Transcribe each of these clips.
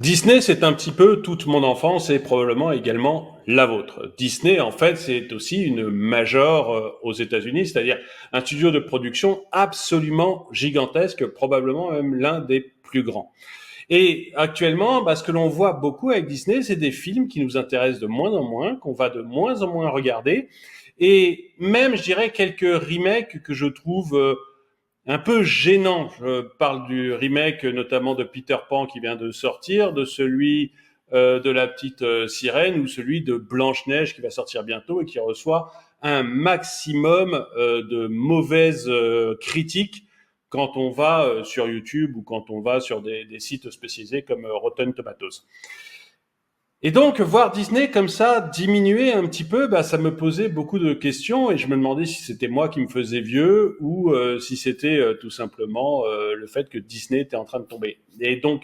Disney, c'est un petit peu toute mon enfance et probablement également la vôtre. Disney, en fait, c'est aussi une major aux États-Unis, c'est-à-dire un studio de production absolument gigantesque, probablement même l'un des plus grands. Et actuellement, ce que l'on voit beaucoup avec Disney, c'est des films qui nous intéressent de moins en moins, qu'on va de moins en moins regarder, et même, je dirais, quelques remakes que je trouve un peu gênant. Je parle du remake notamment de Peter Pan qui vient de sortir, de celui de la petite sirène ou celui de Blanche-Neige qui va sortir bientôt et qui reçoit un maximum de mauvaises critiques quand on va sur YouTube ou quand on va sur des sites spécialisés comme Rotten Tomatoes. Et donc, voir Disney comme ça diminuer un petit peu, ça me posait beaucoup de questions et je me demandais si c'était moi qui me faisais vieux ou si c'était tout simplement le fait que Disney était en train de tomber. Et donc,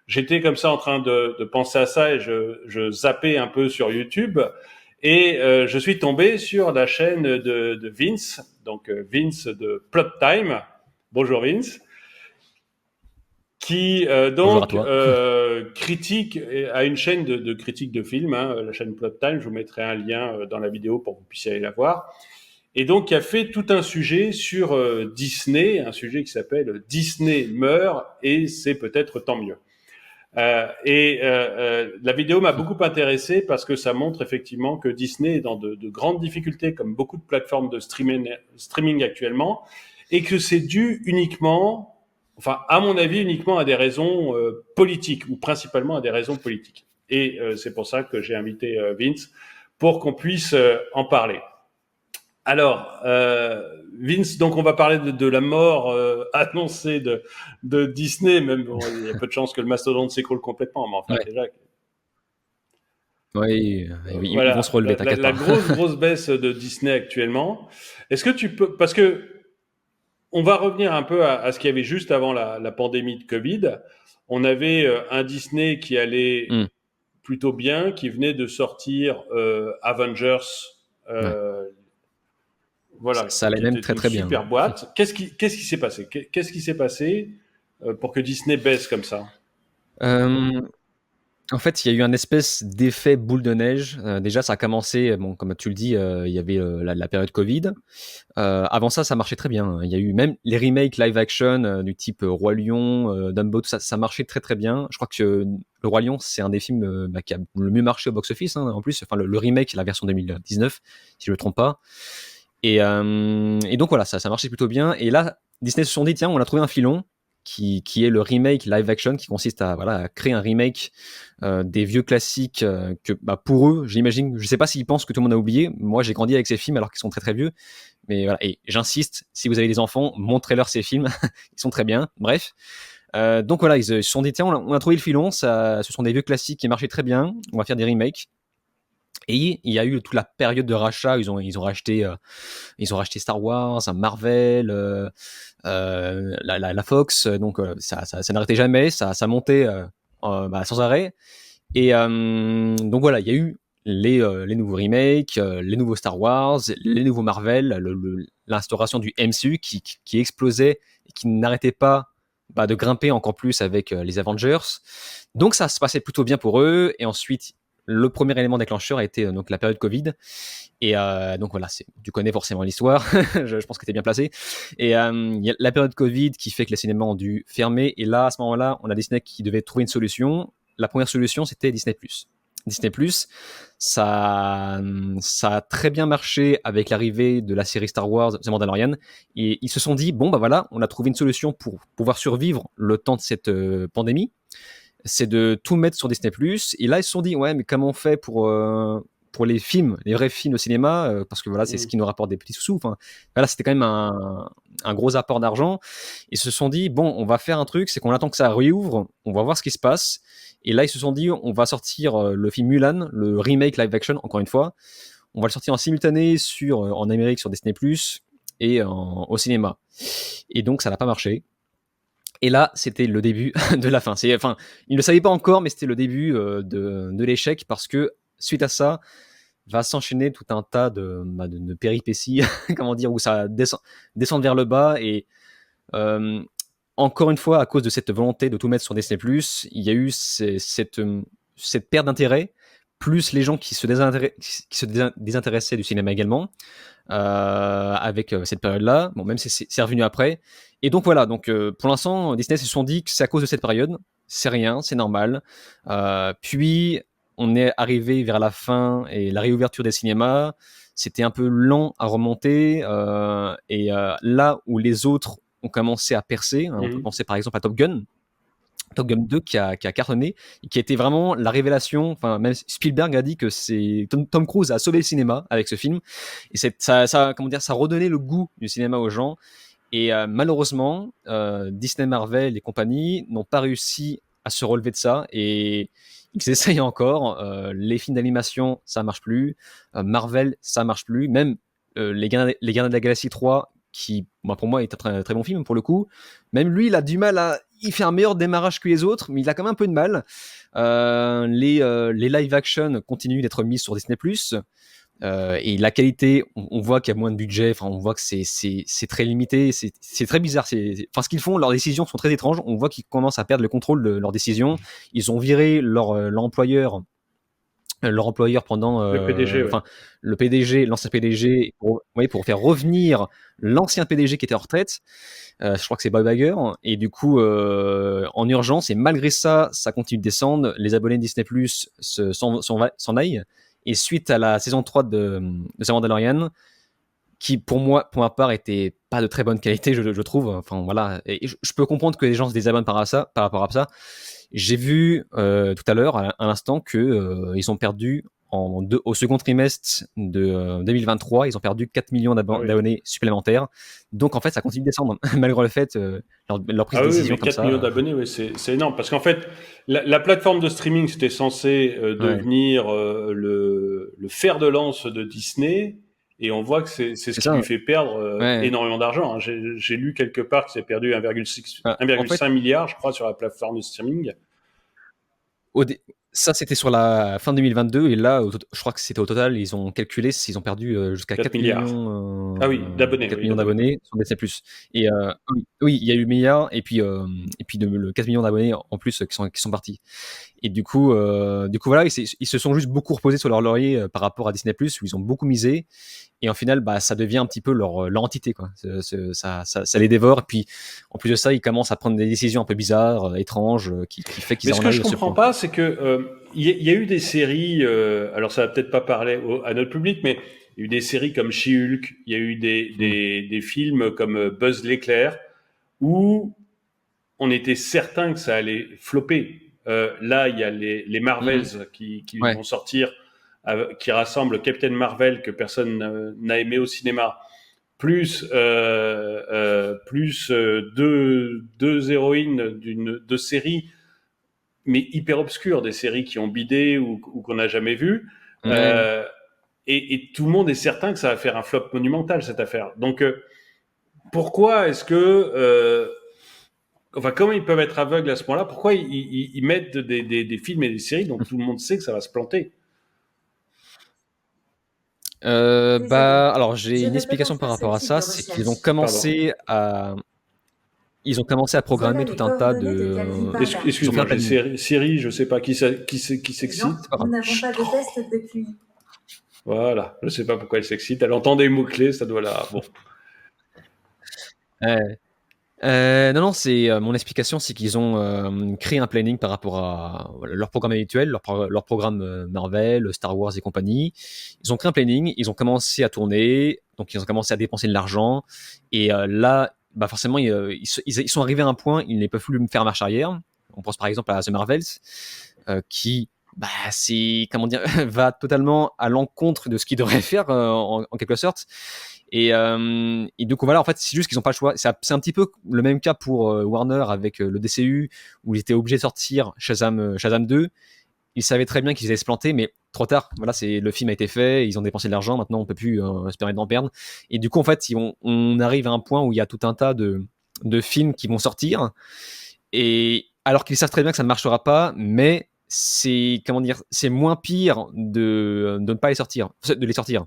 j'étais comme ça en train de penser à ça et je zappais un peu sur YouTube et je suis tombé sur la chaîne de Vince, donc Vince de Plot Time. Bonjour Vince qui Bonjour à donc toi. critique a une chaîne de critique de films, hein, la chaîne Plot Time. Je vous mettrai un lien dans la vidéo pour que vous puissiez aller la voir. Et donc, il a fait tout un sujet sur Disney, un sujet qui s'appelle Disney meurt et c'est peut-être tant mieux. La vidéo m'a beaucoup intéressé parce que ça montre effectivement que Disney est dans de grandes difficultés, comme beaucoup de plateformes de streaming actuellement, et que c'est dû uniquement, enfin, à mon avis, uniquement à des raisons politiques, ou principalement à des raisons politiques. Et c'est pour ça que j'ai invité Vince pour qu'on puisse en parler. Alors, Vince, donc on va parler de la mort annoncée de Disney, même bon, il y a peu de chances que le mastodonte s'écroule complètement, mais enfin Ouais, déjà, oui, ils vont se voilà, relever, t'inquiète la pas. grosse baisse de Disney actuellement. Est-ce que tu peux, parce que on va revenir un peu à ce qu'il y avait juste avant la pandémie de Covid. On avait un Disney qui allait Hmm, plutôt bien, qui venait de sortir Avengers, ouais. euh, Ça, voilà, ça allait qui même était très une très bien. super boîte. Qu'est-ce qui s'est passé? Qu'est-ce qui s'est passé pour que Disney baisse comme ça? Euh, En fait, il y a eu un espèce d'effet boule de neige. Déjà, ça a commencé, bon, comme tu le dis, il y avait la période Covid. Avant ça, ça marchait très bien. Il y a eu même les remakes live action du type Roi Lion, Dumbo, tout ça, ça marchait très très bien. Je crois que le Roi Lion, c'est un des films qui a le mieux marché au box-office, hein, en plus. Enfin, le remake, la version 2019, si je ne me trompe pas. Et donc voilà, ça marchait plutôt bien. Et là, Disney se sont dit, tiens, on a trouvé un filon qui est le remake live action, qui consiste à, voilà, à créer un remake des vieux classiques que pour eux, j'imagine, je sais pas s'ils pensent que tout le monde a oublié. Moi, j'ai grandi avec ces films alors qu'ils sont très très vieux. Mais voilà, et j'insiste, si vous avez des enfants, montrez-leur ces films, ils sont très bien. Bref. Donc voilà, ils se sont dit, tiens, on a trouvé le filon, ce sont des vieux classiques qui marchaient très bien, on va faire des remakes. Et il y a eu toute la période de rachat. Ils ont racheté Star Wars, Marvel, la Fox. Donc ça n'arrêtait jamais, ça montait sans arrêt. Donc voilà, il y a eu les nouveaux remakes, les nouveaux Star Wars, les nouveaux Marvel, l'instauration du MCU qui explosait et qui n'arrêtait pas de grimper encore plus avec les Avengers. Donc ça se passait plutôt bien pour eux. Et ensuite, le premier élément déclencheur a été donc la période Covid. Et donc voilà, tu connais forcément l'histoire, je pense que tu es bien placé. Et il y a la période Covid qui fait que les cinémas ont dû fermer. Et là, à ce moment-là, on a Disney qui devait trouver une solution. La première solution, c'était Disney+. Disney+, ça a très bien marché avec l'arrivée de la série Star Wars, The Mandalorian. Et ils se sont dit, bon, voilà, on a trouvé une solution pour pouvoir survivre le temps de cette pandémie, c'est de tout mettre sur Disney+. Et là, ils se sont dit, ouais, mais comment on fait pour les films, les vrais films au cinéma, parce que voilà, c'est ce Mm. qui nous rapporte des petits sous. Enfin, voilà, c'était quand même un gros apport d'argent. Ils se sont dit, bon, on va faire un truc, c'est qu'on attend que ça réouvre, on va voir ce qui se passe. Et là, ils se sont dit, on va sortir le film Mulan, le remake live action, encore une fois. On va le sortir en simultané en Amérique sur Disney+, au cinéma. Et donc, ça n'a pas marché. Et là, c'était le début de la fin. Enfin, ils ne le savaient pas encore, mais c'était le début de l'échec parce que suite à ça, va s'enchaîner tout un tas de péripéties, comment dire, où ça descend vers le bas. Et euh, encore une fois, à cause de cette volonté de tout mettre sur Disney+, il y a eu cette perte d'intérêt, plus les gens qui se désintéressaient du cinéma également, avec cette période-là. Bon, même si c'est revenu après. Et donc voilà, donc pour l'instant, Disney se sont dit que c'est à cause de cette période. C'est rien, c'est normal. Puis on est arrivé vers la fin et la réouverture des cinémas. C'était un peu lent à remonter. Et là où les autres ont commencé à percer, on peut penser par exemple à Top Gun 2 qui a cartonné et qui a été vraiment la révélation. Enfin, même Spielberg a dit que c'est Tom Cruise a sauvé le cinéma avec ce film et ça comment dire, ça redonnait le goût du cinéma aux gens. Et malheureusement, Disney, Marvel et compagnie n'ont pas réussi à se relever de ça et ils essayent encore. Les films d'animation, ça marche plus. Marvel, ça marche plus. Même les Gardiens de la Galaxie 3, qui, pour moi, est un très, très bon film pour le coup. Même lui, il a du mal à. Il fait un meilleur démarrage que les autres, mais il a quand même un peu de mal. Les live action continuent d'être mis sur Disney+. Et la qualité, on voit qu'il y a moins de budget, enfin, on voit que c'est très limité, c'est très bizarre. Enfin, ce qu'ils font, leurs décisions sont très étranges. On voit qu'ils commencent à perdre le contrôle de leurs décisions. Ils ont viré leur employeur pendant Le PDG, ouais. le PDG, l'ancien PDG, pour faire revenir l'ancien PDG qui était en retraite. Je crois que c'est Bob Iger, et du coup en urgence, et malgré ça continue de descendre. Les abonnés de Disney Plus s'en aillent, et suite à la saison 3 de The Mandalorian, qui pour ma part était pas de très bonne qualité, je trouve. Enfin voilà, et je peux comprendre que les gens se désabonnent par rapport à ça. J'ai vu tout à l'heure, à l'instant, que ils ont perdu au second trimestre de 2023, ils ont perdu 4 millions d'abonnés supplémentaires. Donc en fait, ça continue de descendre, malgré le fait leur prise de décision mais comme 4 ça. millions d'abonnés, oui, c'est énorme. Parce qu'en fait, la plateforme de streaming, c'était censé devenir le fer de lance de Disney. Et on voit que c'est ce qui ça. lui fait perdre Ouais. énormément d'argent. Hein. J'ai lu quelque part qu'il s'est perdu 1,5 milliard, je crois, sur la plateforme de streaming. Ça, c'était sur la fin 2022, et là, je crois que c'était au total, ils ont calculé s'ils ont perdu jusqu'à 4 4 milliards. millions, Ah oui, d'abonnés. 4 Oui, millions d'abonnés sur Disney+. Et oui, il y a eu milliards, et puis le 4 millions d'abonnés en plus qui sont partis. Et du coup voilà, ils se sont juste beaucoup reposés sur leur laurier par rapport à Disney+, où ils ont beaucoup misé. Et en final, ça devient un petit peu leur entité, quoi. Ça les dévore. Et puis, en plus de ça, ils commencent à prendre des décisions un peu bizarres, étranges, qui fait qu'ils Mais en ce que je arrivent à ce comprends point. pas, c'est que y a eu des séries. Alors ça va peut-être pas parler à notre public, mais il y a eu des séries comme She-Hulk. Il y a eu des films comme Buzz l'éclair où on était certain que ça allait flopper. Là, il y a les Marvels qui Ouais. vont sortir, qui rassemblent Captain Marvel que personne n'a aimé au cinéma, plus deux héroïnes de séries, mais hyper obscures, des séries qui ont bidé ou qu'on n'a jamais vues. Ouais. Et tout le monde est certain que ça va faire un flop monumental, cette affaire. Donc, pourquoi est-ce que enfin, comment ils peuvent être aveugles à ce point-là? Pourquoi ils mettent des films et des séries dont tout le monde sait que ça va se planter? Désolé, Alors j'ai je une ne peux pas explication par faire ce rapport à type ça, de c'est qu'ils ont recherche. Pardon. commencé à Voilà programmer tout les un tas coordonnées de Calvin de. Parda. Ils ont fait un Excuse-moi, j'ai planning. Siri, je sais pas qui Non, s'excite. nous Pardon. n'avons pas de test depuis. Voilà, je sais pas pourquoi elle s'excite. Elle entend des mots-clés, ça doit la... Bon. Non, c'est mon explication, c'est qu'ils ont créé un planning par rapport à leur programme habituel, leur programme Marvel, Star Wars et compagnie. Ils ont créé un planning, ils ont commencé à tourner, donc ils ont commencé à dépenser de l'argent. Et là, forcément, ils sont arrivés à un point, ils ne peuvent plus faire marche arrière. On pense par exemple à The Marvels, qui c'est comment dire va totalement à l'encontre de ce qu'ils devraient faire en quelque sorte. Et du coup voilà, en fait c'est juste qu'ils n'ont pas le choix. C'est un petit peu le même cas pour Warner avec le DCU, où ils étaient obligés de sortir Shazam 2. Ils savaient très bien qu'ils allaient se planter, mais trop tard. Voilà, le film a été fait, ils ont dépensé de l'argent, maintenant on peut plus se permettre d'en perdre. Et du coup en fait on arrive à un point où il y a tout un tas de films qui vont sortir, et alors qu'ils savent très bien que ça ne marchera pas, mais c'est comment dire, c'est moins pire de ne pas les sortir, de les sortir.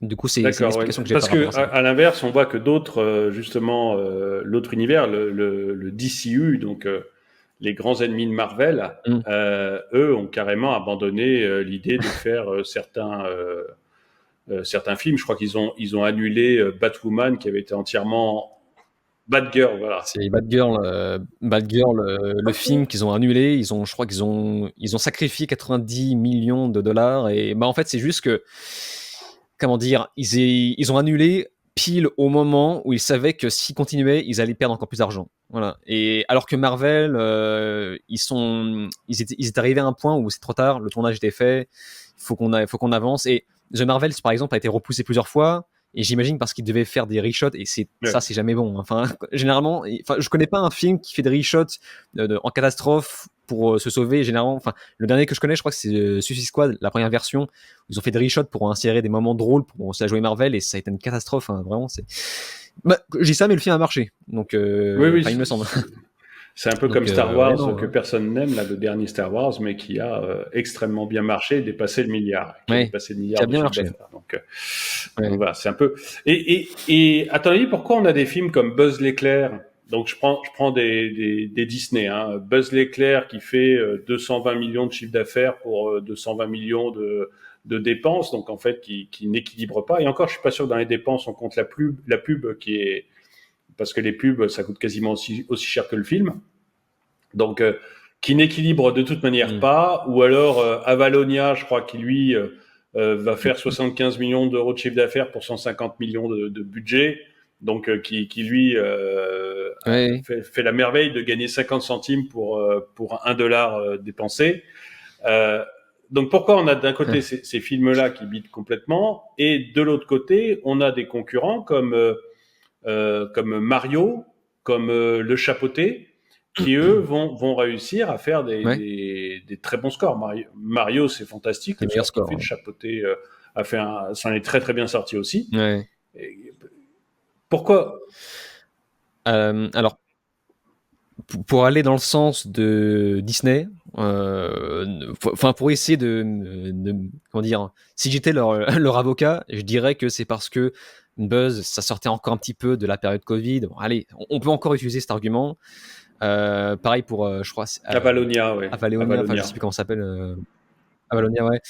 Du coup, c'est une D'accord, ouais. explication que j'ai Parce par rapport que à ça. à l'inverse, on voit que d'autres, justement, l'autre univers, le DCU, donc les grands ennemis de Marvel, Mm. eux ont carrément abandonné l'idée de faire certains films. Je crois qu'ils ont annulé Batwoman, qui avait été entièrement Batgirl, voilà. C'est Batgirl, le film qu'ils ont annulé. Je crois ils ont sacrifié 90 millions de dollars. Et bah en fait, c'est juste que, comment dire, ils ont annulé pile au moment où ils savaient que s'ils continuaient, ils allaient perdre encore plus d'argent. Voilà. Et alors que Marvel, ils étaient arrivés à un point où c'est trop tard, le tournage était fait, faut qu'on avance. Et The Marvels, par exemple, a été repoussé plusieurs fois. Et j'imagine parce qu'ils devaient faire des reshots, et ça, Ouais. c'est jamais bon. Enfin, généralement, je connais pas un film qui fait des reshots en catastrophe pour se sauver. Généralement, enfin, le dernier que je connais, je crois que c'est Suicide Squad, la première version. Ils ont fait des reshots pour insérer des moments drôles pour se la jouer Marvel, et ça a été une catastrophe. Hein, vraiment, c'est. Bah, j'ai ça, mais le film a marché. Donc, Oui, oui, enfin, il me semble. c'est un peu comme Donc, Star ouais, Wars, non. que personne n'aime, là, le dernier Star Wars, mais qui a extrêmement bien marché, dépassé le milliard, qui a Ouais, dépassé le qui milliard a de bien chiffre marché. d'affaires. Donc Ouais. voilà, c'est un peu. Et à ton avis, pourquoi on a des films comme Buzz l'éclair? Donc je prends des Disney, hein. Buzz l'éclair qui fait 220 millions de chiffre d'affaires pour 220 millions de dépenses, donc en fait qui n'équilibre pas. Et encore, je suis pas sûr que dans les dépenses on compte la pub qui est parce que les pubs ça coûte quasiment aussi cher que le film. Donc qui n'équilibre de toute manière Mm. pas, ou alors Avalonia, je crois qu'il lui va faire 75 millions d'euros de chiffre d'affaires pour 150 millions de budget, donc qui lui Ouais. fait la merveille de gagner 50 centimes pour $1 dépensé. Euh, donc pourquoi on a d'un côté ces films-là qui bident complètement, et de l'autre côté on a des concurrents comme Mario, comme Le Chapeauté, qui eux vont réussir à faire Ouais. des très bons scores. Mario, c'est fantastique Les le meilleurs score qu'il scores. fait. Le Chapeauté s'en est très très bien sorti aussi. Ouais. Et pourquoi? Alors, pour aller dans le sens de Disney, enfin pour essayer comment dire, si j'étais leur, leur avocat, je dirais que c'est parce que Buzz, ça sortait encore un petit peu de la période Covid. Bon, allez, on peut encore utiliser cet argument. Pareil pour, je crois, Avalonia, ouais. Avalonia, enfin je sais Avalonia. plus comment ça s'appelle. Avalonia, ouais.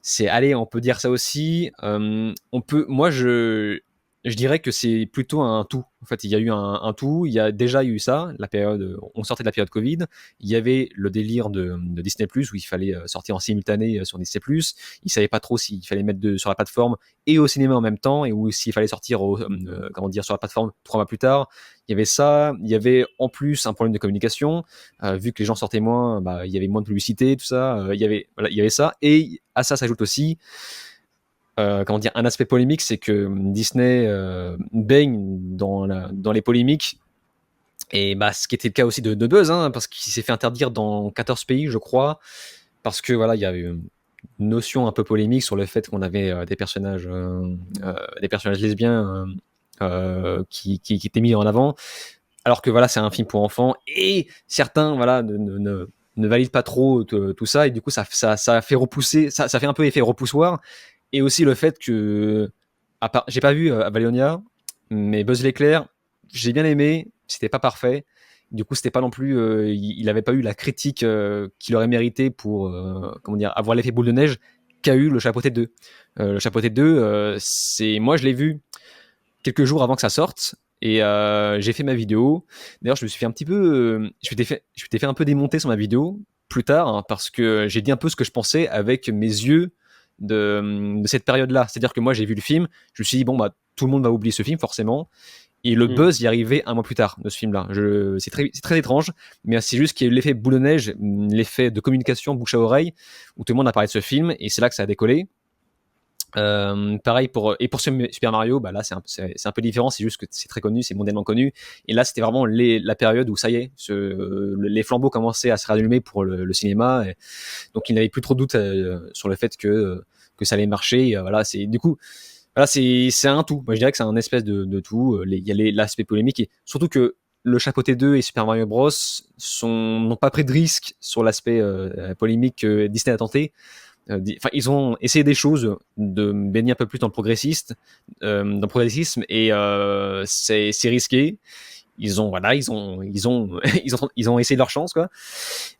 C'est, allez, on peut dire ça aussi. Moi, je dirais que c'est plutôt un tout. En fait, il y a eu un tout. Il y a déjà eu ça, la période, on sortait de la période Covid. Il y avait le délire de Disney+, où il fallait sortir en simultané sur Disney+. Ils savaient pas trop s'il fallait mettre sur la plateforme et au cinéma en même temps, et ou s'il fallait sortir comment dire, sur la plateforme 3 mois plus tard. Il y avait ça. Il y avait en plus un problème de communication. Vu que les gens sortaient moins, bah, il y avait moins de publicité, tout ça. Il y avait ça. Et à ça s'ajoute aussi, comment dire, un aspect polémique, c'est que Disney baigne dans les polémiques. Et bah, ce qui était le cas aussi de Buzz, hein, parce qu'il s'est fait interdire dans 14 pays, je crois, parce que voilà, il y a eu une notion un peu polémique sur le fait qu'on avait des personnages lesbiens qui étaient mis en avant, alors que voilà, c'est un film pour enfants, et certains voilà ne valident pas trop tout ça, et du coup ça fait repousser, ça fait un peu effet repoussoir. Et aussi le fait que, j'ai pas vu Avalonia, mais Buzz l'éclair, j'ai bien aimé, c'était pas parfait. Du coup, c'était pas non plus, il avait pas eu la critique qu'il aurait mérité pour, comment dire, avoir l'effet boule de neige qu'a eu le Chapeauté 2. Le Chapeauté 2, moi je l'ai vu quelques jours avant que ça sorte, et j'ai fait ma vidéo. D'ailleurs, je me suis fait un petit peu, je m'étais fait un peu démonter sur ma vidéo plus tard, hein, parce que j'ai dit un peu ce que je pensais avec mes yeux de cette période-là. C'est-à-dire que moi, j'ai vu le film, je me suis dit, bon, bah, tout le monde va oublier ce film, forcément. Et le buzz y arrivait un mois plus tard de ce film-là. C'est très étrange, mais c'est juste qu'il y a eu l'effet boule de neige, l'effet de communication bouche à oreille, où tout le monde a parlé de ce film, et c'est là que ça a décollé. Pareil pour Super Mario, bah là c'est un peu différent, c'est juste que c'est très connu, c'est mondialement connu, et là c'était vraiment la période où ça y est, les flambeaux commençaient à se rallumer pour le cinéma, et donc il n'avait plus trop de doute sur le fait que ça allait marcher. Et, voilà, c'est du coup, voilà, c'est un tout. Moi je dirais que c'est un espèce de tout. Il y a l'aspect polémique, et surtout que le Chapeauté 2 et Super Mario Bros n'ont pas pris de risque sur l'aspect polémique que Disney a tenté. ils ont essayé des choses, de baigner un peu plus dans le progressisme, et c'est risqué. Ils ont essayé leur chance, quoi.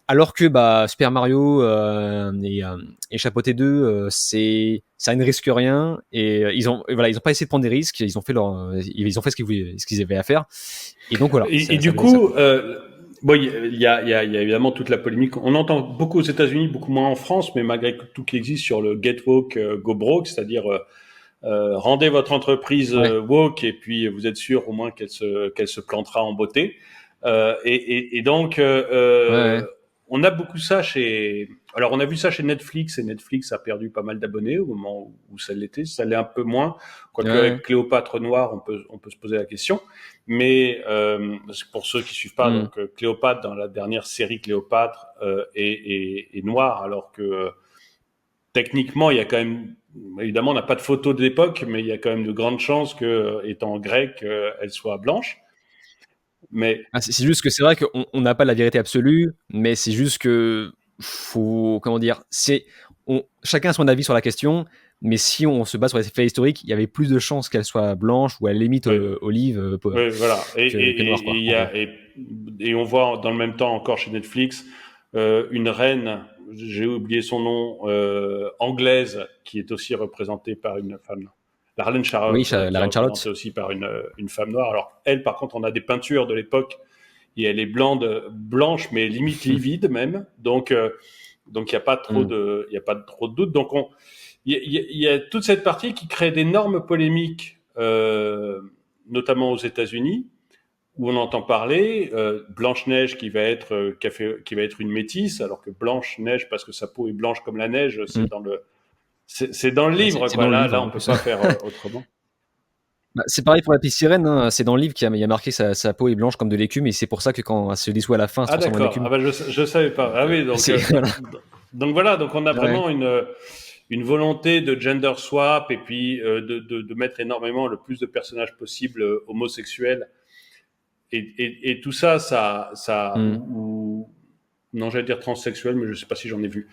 Alors que Super Mario et Chapeauté 2, ça ne risque rien, et ils ont pas essayé de prendre des risques. Ils ont fait ce qu'ils avaient à faire, et donc voilà. Et du coup, bon, il y a évidemment toute la polémique. On entend beaucoup aux États-Unis, beaucoup moins en France, mais malgré tout qui existe sur le Get Woke, Go Broke, c'est-à-dire rendez votre entreprise woke, et puis vous êtes sûr au moins qu'elle se plantera en beauté. Et donc, on a beaucoup ça alors on a vu ça chez Netflix, et Netflix a perdu pas mal d'abonnés au moment où ça l'était. Ça l'est un peu moins. Quoique avec Cléopâtre Noir, on peut se poser la question. Mais pour ceux qui suivent pas, donc Cléopâtre, dans la dernière série Cléopâtre, est noire, alors que techniquement, il y a quand même, évidemment, on n'a pas de photo de l'époque, mais il y a quand même de grandes chances que, étant grecque, elle soit blanche. Mais c'est juste que c'est vrai qu'on n'a pas la vérité absolue, mais c'est juste que faut, comment dire, chacun a son avis sur la question. Mais si on se base sur les faits historiques, il y avait plus de chances qu'elle soit blanche, ou à la limite olive, voilà. que noire, quoi. Et on voit dans le même temps encore chez Netflix une reine, j'ai oublié son nom, anglaise, qui est aussi représentée par une femme. La reine Charlotte. Oui, la reine Charlotte. C'est aussi par une femme noire. Alors elle, par contre, on a des peintures de l'époque et elle est blanche, mais limite livide même. Donc il n'y a pas trop de doute. Donc il y a toute cette partie qui crée d'énormes polémiques, notamment aux États-Unis, où on entend parler Blanche-Neige qui va être une métisse, alors que Blanche-Neige, parce que sa peau est blanche comme la neige, c'est dans le livre, quoi. Là, on peut pas faire autrement. C'est pareil pour la petite sirène, hein. C'est dans le livre qu'il y a marqué sa peau est blanche comme de l'écume, et c'est pour ça que quand elle se dissout à la fin, elle se transforme en écume. Je savais pas. Ah oui, donc voilà, donc on a vraiment une volonté de gender swap, et puis de mettre énormément le plus de personnages possible homosexuels, et tout ça non, j'allais dire transsexuel, mais je sais pas si j'en ai vu.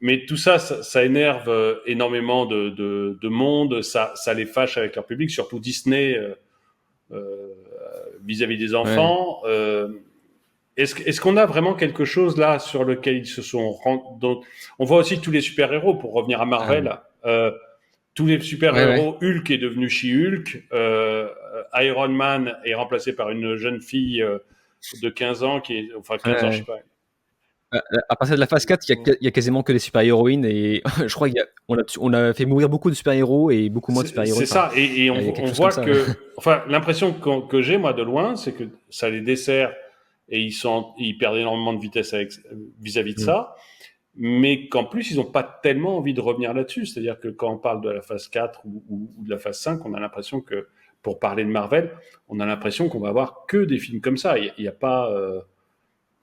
Mais tout ça énerve énormément de monde, ça les fâche avec leur public, surtout Disney vis-à-vis des enfants. Est-ce qu'on a vraiment quelque chose là sur lequel ils se sont donc, on voit aussi tous les super-héros, pour revenir à Marvel, tous les super-héros, Hulk est devenu She-Hulk, Iron Man est remplacé par une jeune fille de 15 ans enfin 15 ans, je sais pas. À partir de la phase 4, il y a quasiment que des super-héroïnes, et je crois qu'on a fait mourir beaucoup de super-héros et beaucoup moins de super-héroïnes. C'est ça, et on voit que, enfin, l'impression que j'ai, moi, de loin, c'est que ça les dessert, et ils perdent énormément de vitesse vis-à-vis de ça, mais qu'en plus, ils n'ont pas tellement envie de revenir là-dessus. C'est-à-dire que quand on parle de la phase 4 ou de la phase 5, on a l'impression que, pour parler de Marvel, on a l'impression qu'on va avoir que des films comme ça. Il n'y a pas...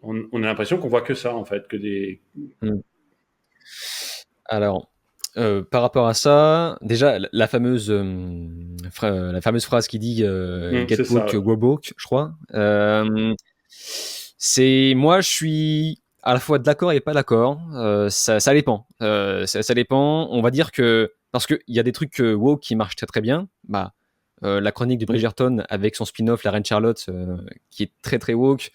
on a l'impression qu'on voit que ça, en fait, que des... Alors, par rapport à ça, déjà, la fameuse phrase qui dit Get woke, go broke, je crois. Moi, je suis à la fois d'accord et pas d'accord. Ça dépend. Ça dépend. On va dire que, parce qu'il y a des trucs woke qui marchent très très bien. La chronique de Bridgerton avec son spin-off La Reine Charlotte, qui est très très woke,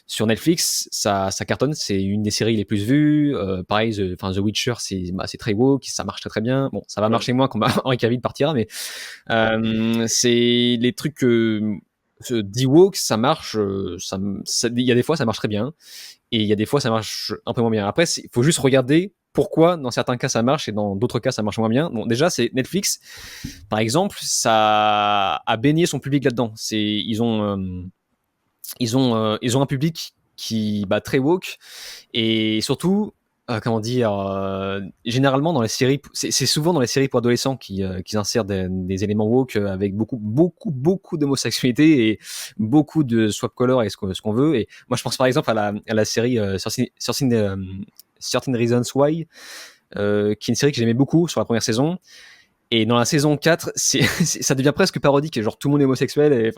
sur Netflix, ça cartonne. C'est une des séries les plus vues. Pareil, The Witcher, c'est très woke, ça marche très très bien. Bon, ça va marcher moins quand Henry Cavill partira, mais c'est les trucs dit woke, ça marche. Il y a des fois ça marche très bien, et il y a des fois ça marche un peu moins bien. Après, il faut juste regarder pourquoi dans certains cas ça marche et dans d'autres cas ça marche moins bien. Bon, déjà, c'est Netflix, par exemple, ça a baigné son public là-dedans. Ils ont un public qui très woke, et surtout généralement dans les séries, c'est souvent dans les séries pour adolescents qu'ils insèrent des éléments woke, avec beaucoup d'homosexualité et beaucoup de swap color et ce qu'on veut. Et moi, je pense par exemple à la série Certain Reasons Why, qui est une série que j'aimais beaucoup sur la première saison. Et dans la saison 4, ça devient presque parodique, genre tout le monde est homosexuel, et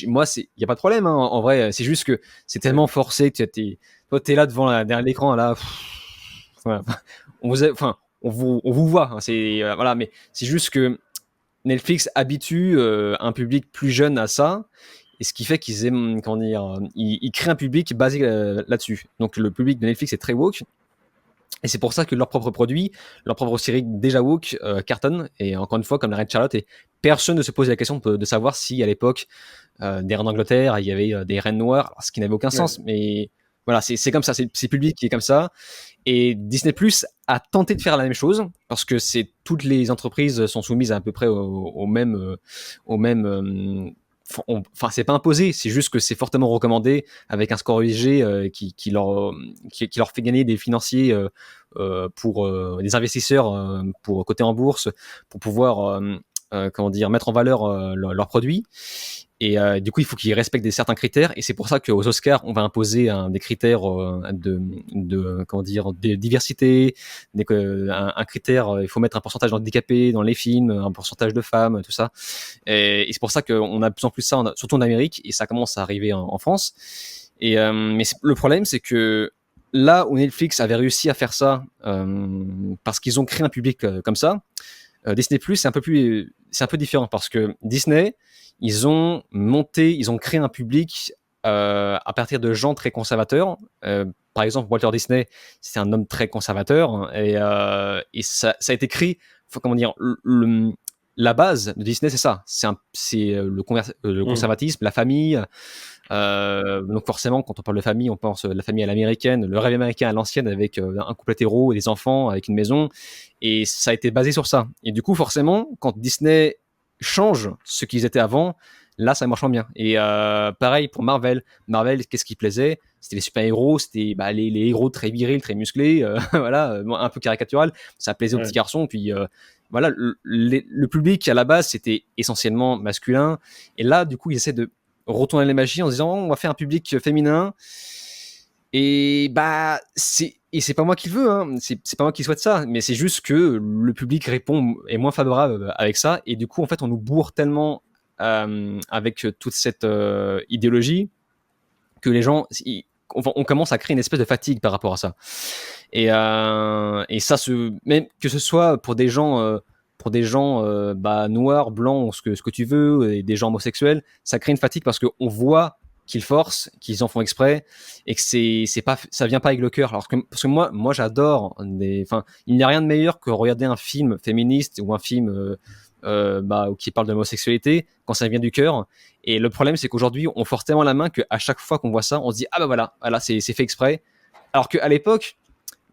moi, il y a pas de problème, hein, en vrai, c'est juste que c'est tellement forcé que toi t'es là devant derrière l'écran, là, voilà. On vous voit, hein, voilà, mais c'est juste que Netflix habitue un public plus jeune à ça, et ce qui fait qu'ils aiment, comment dire, ils créent un public basé là-dessus. Donc le public de Netflix est très woke, et c'est pour ça que leurs propres produits, leurs propres séries déjà woke cartonnent. Et encore une fois, comme la Reine Charlotte, et personne ne se pose la question de savoir si à l'époque des reines d'Angleterre, il y avait des reines noires, ce qui n'avait aucun sens. Mais voilà, c'est comme ça, c'est le public qui est comme ça. Et Disney Plus a tenté de faire la même chose, parce que toutes les entreprises sont soumises à peu près au même, enfin, c'est pas imposé, c'est juste que c'est fortement recommandé, avec un score ESG qui leur fait gagner des financiers pour des investisseurs pour coter en bourse, pour pouvoir comment dire, mettre en valeur leurs produits. Et du coup, il faut qu'ils respectent certains critères. Et c'est pour ça qu'aux Oscars, on va imposer des critères comment dire, de diversité, un critère. Il faut mettre un pourcentage d'handicapés dans les films, un pourcentage de femmes, tout ça. Et c'est pour ça qu'on a de plus en plus ça, surtout en Amérique, et ça commence à arriver en France. Et mais le problème, c'est que là où Netflix avait réussi à faire ça, parce qu'ils ont créé un public comme ça, Disney+, c'est un peu différent, parce que Disney, ils ont créé un public à partir de gens très conservateurs. Par exemple, Walter Disney, c'est un homme très conservateur, et ça a été créé, comment dire, la base de Disney, c'est ça, c'est le conservatisme, la famille. Donc forcément, quand on parle de famille, on pense la famille à l'américaine, le rêve américain à l'ancienne, avec un couple hétéro et des enfants, avec une maison, et ça a été basé sur ça. Et du coup, forcément, quand Disney change ce qu'ils étaient avant, là, ça marche moins bien. Et pareil pour Marvel, qu'est-ce qui plaisait? C'était les super-héros, c'était les héros très virils, très musclés, voilà, un peu caricatural. Ça plaisait aux petits garçons. Puis voilà, le public à la base, c'était essentiellement masculin. Et là, du coup, ils essaient de retourner les machines en se disant on va faire un public féminin. Et c'est pas moi qui le veux, hein. C'est pas moi qui souhaite ça, mais c'est juste que le public est moins favorable avec ça, et du coup en fait on nous bourre tellement avec toute cette idéologie que les gens on commence à créer une espèce de fatigue par rapport à ça. Et ça, même que ce soit pour des gens noirs, blancs, ce que tu veux, et des gens homosexuels, ça crée une fatigue, parce qu'on voit qu'ils forcent, qu'ils en font exprès, et que ça vient pas avec le cœur. Parce que moi j'adore il n'y a rien de meilleur que regarder un film féministe ou un film qui parle de l'homosexualité quand ça vient du cœur. Et le problème, c'est qu'aujourd'hui, on force tellement la main qu'à chaque fois qu'on voit ça, on se dit voilà, c'est fait exprès. Alors qu'à l'époque,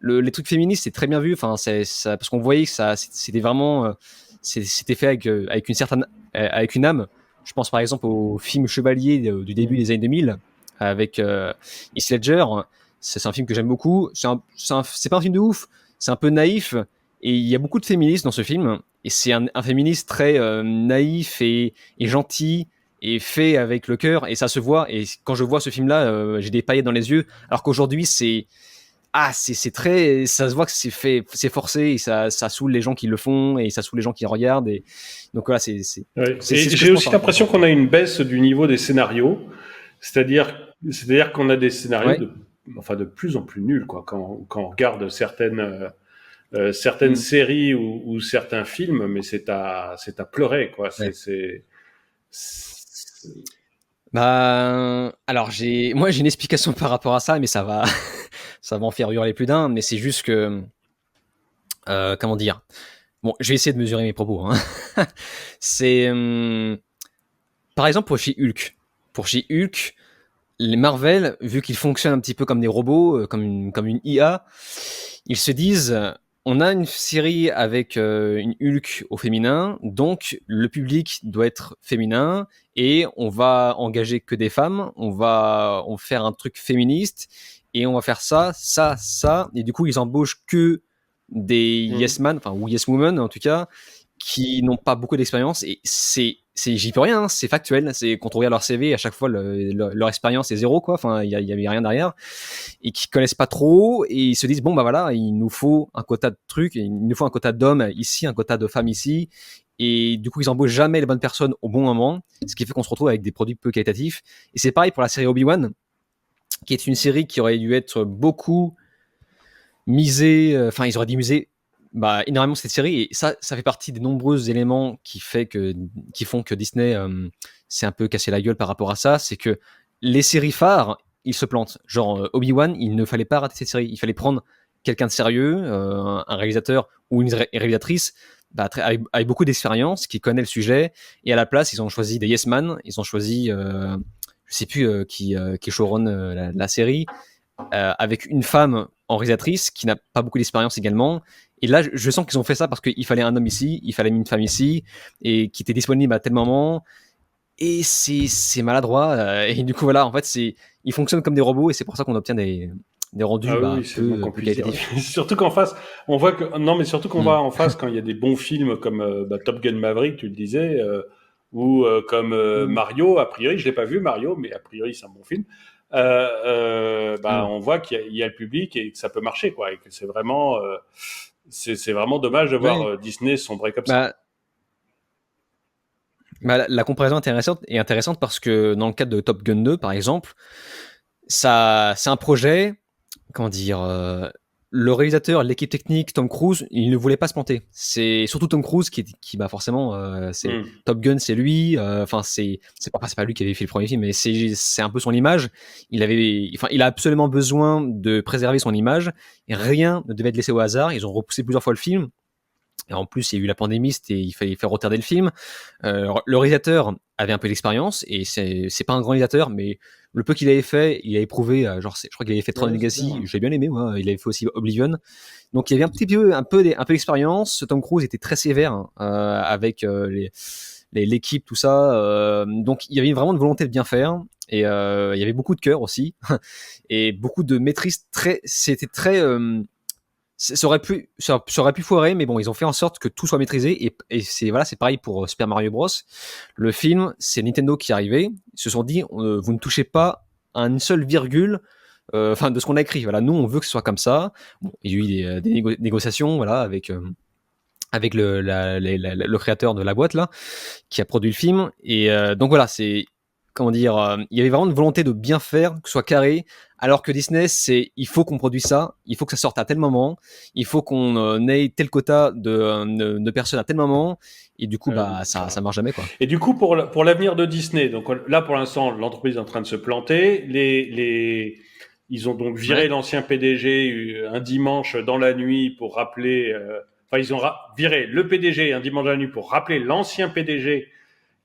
les trucs féministes, c'est très bien vu. Enfin, ça, parce qu'on voyait que c'était vraiment, c'était fait avec une âme. Je pense par exemple au film Chevalier du début des années 2000 avec Heath Ledger. C'est un film que j'aime beaucoup. C'est pas un film de ouf. C'est un peu naïf, et il y a beaucoup de féministes dans ce film. Et c'est un féministe très naïf et gentil, et fait avec le cœur, et ça se voit. Et quand je vois ce film-là, j'ai des paillettes dans les yeux. Alors qu'aujourd'hui, c'est très, ça se voit que c'est forcé, et ça saoule les gens qui le font, et ça saule les gens qui le regardent. Et donc voilà, j'ai aussi l'impression qu'on a une baisse du niveau des scénarios, c'est-à-dire qu'on a des scénarios de plus en plus nuls, quoi. Quand on regarde certaines séries ou certains films, mais c'est à pleurer, quoi. Alors moi j'ai une explication par rapport à ça, mais ça va en faire hurler plus d'un. Mais c'est juste que comment dire, bon, je vais essayer de mesurer mes propos, hein. C'est par exemple pour chez Hulk, les Marvel, vu qu'ils fonctionnent un petit peu comme des robots, comme une IA, ils se disent on a une série avec une Hulk au féminin, donc le public doit être féminin, et on va engager que des femmes, on va faire un truc féministe, et on va faire ça, et du coup ils embauchent que des yes man, ou yes women en tout cas, qui n'ont pas beaucoup d'expérience. Et j'y peux rien, hein, c'est factuel. C'est quand on regarde leur CV, à chaque fois leur expérience est zéro, quoi. Enfin, il y a rien derrière, et qui connaissent pas trop, et ils se disent bon voilà, il nous faut un quota de trucs, il nous faut un quota d'hommes ici, un quota de femmes ici, et du coup ils embauchent jamais les bonnes personnes au bon moment, ce qui fait qu'on se retrouve avec des produits peu qualitatifs. Et c'est pareil pour la série Obi-Wan, qui est une série qui aurait dû être beaucoup ils auraient dû miser énormément sur cette série, et ça fait partie des nombreux éléments qui font que Disney s'est un peu cassé la gueule par rapport à ça. C'est que les séries phares, ils se plantent. Genre Obi-Wan, il ne fallait pas rater cette série. Il fallait prendre quelqu'un de sérieux, un réalisateur ou une réalisatrice avec beaucoup d'expérience, qui connaît le sujet. Et à la place, ils ont choisi des Yes Man. Ils ont choisi, je sais plus qui showrun la série, avec une femme en réalisatrice qui n'a pas beaucoup d'expérience également. Et là, je sens qu'ils ont fait ça parce qu'il fallait un homme ici, il fallait une femme ici, et qui était disponible à tel moment. Et c'est maladroit. Et du coup, voilà, en fait, ils fonctionnent comme des robots, et c'est pour ça qu'on obtient des rendus peu qualitatifs. Surtout qu'en face, on voit que surtout qu'on voit en face quand il y a des bons films comme Top Gun Maverick, tu le disais, ou comme Mario. A priori, je l'ai pas vu Mario, mais a priori c'est un bon film. On voit qu'il y a le public et que ça peut marcher, quoi, et que c'est vraiment dommage de voir Disney sombrer comme ça. La comparaison est intéressante parce que dans le cadre de Top Gun 2, par exemple, ça, c'est un projet, comment dire, le réalisateur, l'équipe technique, Tom Cruise, il ne voulait pas se planter. C'est surtout Tom Cruise qui forcément, Top Gun, c'est lui. C'est pas lui qui avait fait le premier film, mais c'est un peu son image. Il a absolument besoin de préserver son image, et rien ne devait être laissé au hasard. Ils ont repoussé plusieurs fois le film. Et en plus, il y a eu la pandémie, il fallait faire retarder le film. Le réalisateur avait un peu d'expérience, et c'est pas un grand réalisateur, mais le peu qu'il avait fait, il avait prouvé. Je crois qu'il avait fait Tron Legacy, j'ai bien aimé, moi. Il avait fait aussi Oblivion. Donc il y avait un peu d'expérience. Tom Cruise était très sévère avec l'équipe, tout ça. Donc il y avait vraiment une volonté de bien faire, et il y avait beaucoup de cœur aussi, et beaucoup de maîtrise. C'était très ça aurait pu foirer, mais bon, ils ont fait en sorte que tout soit maîtrisé, et c'est pareil pour Super Mario Bros. Le film, c'est Nintendo qui est arrivé. Ils se sont dit, vous ne touchez pas à une seule virgule de ce qu'on a écrit. Voilà, nous, on veut que ce soit comme ça. Bon, il y a eu des négociations, voilà, avec le créateur de la boîte là, qui a produit le film. Et donc voilà, il y avait vraiment une volonté de bien faire, que ce soit carré, alors que Disney, il faut qu'on produise ça, il faut que ça sorte à tel moment, il faut qu'on ait tel quota de personnes à tel moment, et du coup, ça marche jamais, quoi. Et du coup, pour l'avenir de Disney, donc là, pour l'instant, l'entreprise est en train de se planter. Ils ont donc viré l'ancien PDG un dimanche dans la nuit pour rappeler. Ils ont viré le PDG un dimanche dans la nuit pour rappeler l'ancien PDG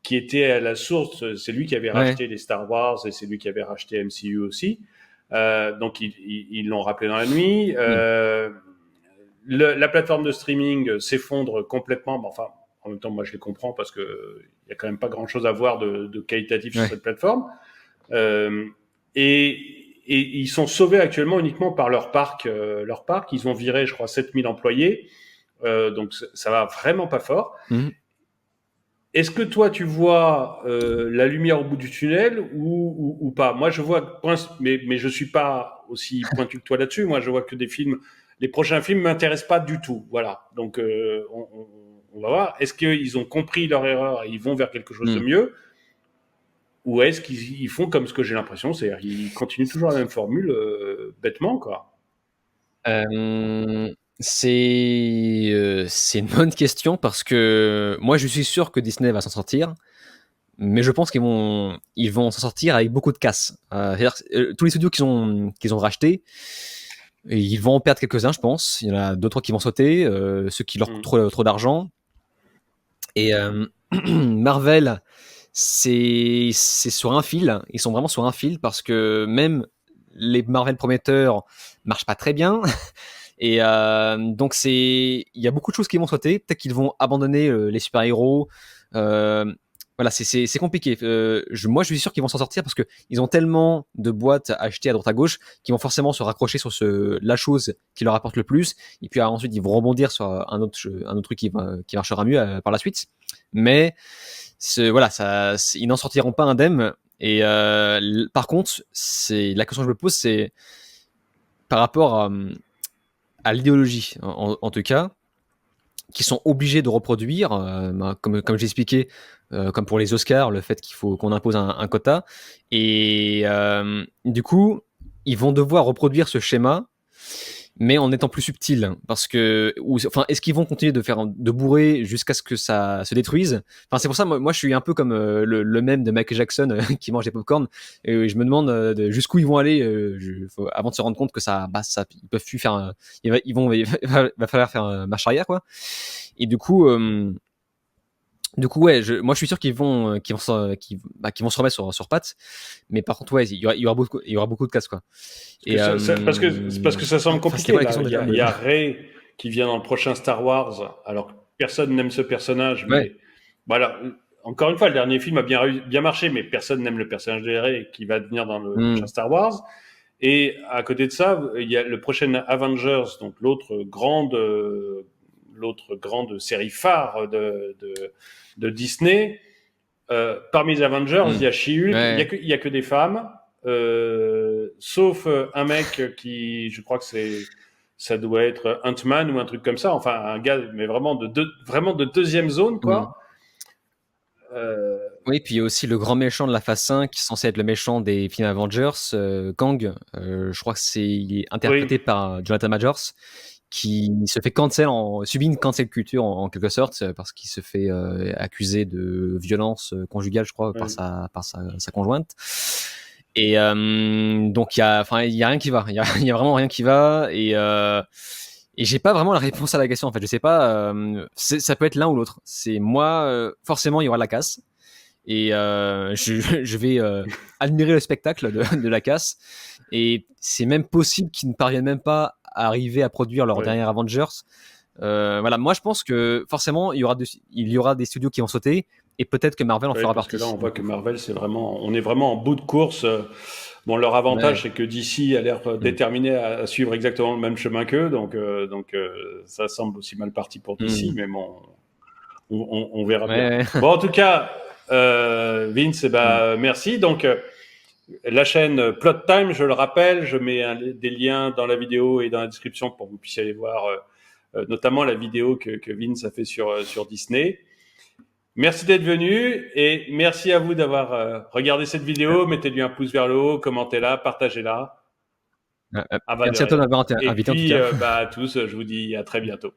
qui était à la source. C'est lui qui avait racheté les Star Wars, et c'est lui qui avait racheté MCU aussi. Donc ils l'ont rappelé dans la nuit. La plateforme de streaming s'effondre complètement. Enfin, en même temps, moi je les comprends parce que il y a quand même pas grand-chose à voir de qualitatif sur cette plateforme. Et ils sont sauvés actuellement uniquement par leur parc. Ils ont viré, je crois, 7000 employés. Donc ça va vraiment pas fort. Est-ce que toi, tu vois la lumière au bout du tunnel ou pas? Moi, je vois, mais je suis pas aussi pointu que toi là-dessus. Moi, je vois que les prochains films m'intéressent pas du tout. Voilà. Donc, on va voir. Est-ce qu'ils ont compris leur erreur et ils vont vers quelque chose de mieux? Ou est-ce qu'ils font comme ce que j'ai l'impression, c'est-à-dire qu'ils continuent toujours la même formule bêtement, quoi? C'est une bonne question, parce que moi je suis sûr que Disney va s'en sortir, mais je pense qu'ils vont s'en sortir avec beaucoup de casse. C'est-à-dire tous les studios qu'ils ont rachetés, ils vont en perdre quelques-uns, je pense. Il y en a 2-3 qui vont sauter, ceux qui leur coûtent trop d'argent. Et Marvel, c'est sur un fil. Ils sont vraiment sur un fil, parce que même les Marvel prometteurs marchent pas très bien. Et donc il y a beaucoup de choses qui vont sauter. Peut-être qu'ils vont abandonner les super-héros. Voilà, c'est compliqué. Moi, je suis sûr qu'ils vont s'en sortir, parce que ils ont tellement de boîtes achetées à droite à gauche qu'ils vont forcément se raccrocher sur la chose qui leur apporte le plus. Et puis ensuite, ils vont rebondir sur un autre truc qui marchera mieux par la suite. Mais ils n'en sortiront pas indemnes. Et par contre, la question que je me pose, c'est par rapport à l'idéologie, en tout cas, qui sont obligés de reproduire, comme j'ai expliqué, comme pour les Oscars, le fait qu'il faut qu'on impose un quota. Et du coup, ils vont devoir reproduire ce schéma. mais en étant plus subtil, parce que, enfin, est-ce qu'ils vont continuer de bourrer jusqu'à ce que ça se détruise? Enfin, c'est pour ça, moi, je suis un peu comme le mème de Michael Jackson qui mange des popcorn, et je me demande jusqu'où ils vont aller avant de se rendre compte que ils peuvent plus faire, va falloir faire marche arrière, quoi. Et du coup, ouais, moi je suis sûr qu'ils vont se remettre sur pattes, mais par contre, ouais, il y aura beaucoup de casse, quoi. Et parce que ça semble compliqué. Là. Il y a Rey qui vient dans le prochain Star Wars, alors personne n'aime ce personnage, mais voilà. Encore une fois, le dernier film a bien marché, mais personne n'aime le personnage de Rey qui va venir dans le prochain Star Wars. Et à côté de ça, il y a le prochain Avengers, donc l'autre grande série phare de Disney. Parmi les Avengers, il y a She-Hulk, il y a que des femmes, sauf un mec qui, je crois que ça doit être Ant-Man ou un truc comme ça, enfin un gars, mais vraiment de deuxième zone, quoi. Oui, puis il y a aussi le grand méchant de la phase 5, qui est censé être le méchant des films Avengers, Kang. Je crois que il est interprété par Jonathan Majors, qui se fait subit une cancel culture en quelque sorte, parce qu'il se fait accuser de violence conjugale, je crois, par sa conjointe. Et donc il y a rien qui va. Il y a vraiment rien qui va. Et j'ai pas vraiment la réponse à la question, en fait. Je sais pas. Ça peut être l'un ou l'autre. C'est moi. Forcément, il y aura de la casse. Et je vais admirer le spectacle de la casse. Et c'est même possible qu'ils ne parviennent même pas à arriver à produire leur dernier Avengers. Voilà, moi je pense que forcément il y aura des studios qui vont sauter, et peut-être que Marvel en fera partie. Parce que là on voit que Marvel on est vraiment en bout de course. Bon, leur avantage c'est que DC a l'air déterminé à suivre exactement le même chemin qu'eux, donc ça semble aussi mal parti pour DC, mais bon, on verra bien. Bon, en tout cas, Vince, merci. Donc la chaîne Plot Time, je le rappelle, je mets des liens dans la vidéo et dans la description pour que vous puissiez aller voir notamment la vidéo que Vince a fait sur Disney. Merci d'être venu et merci à vous d'avoir regardé cette vidéo. Mettez-lui un pouce vers le haut, commentez-la, partagez-la. Merci à toi d'avoir invité. Et puis, à tous, je vous dis à très bientôt.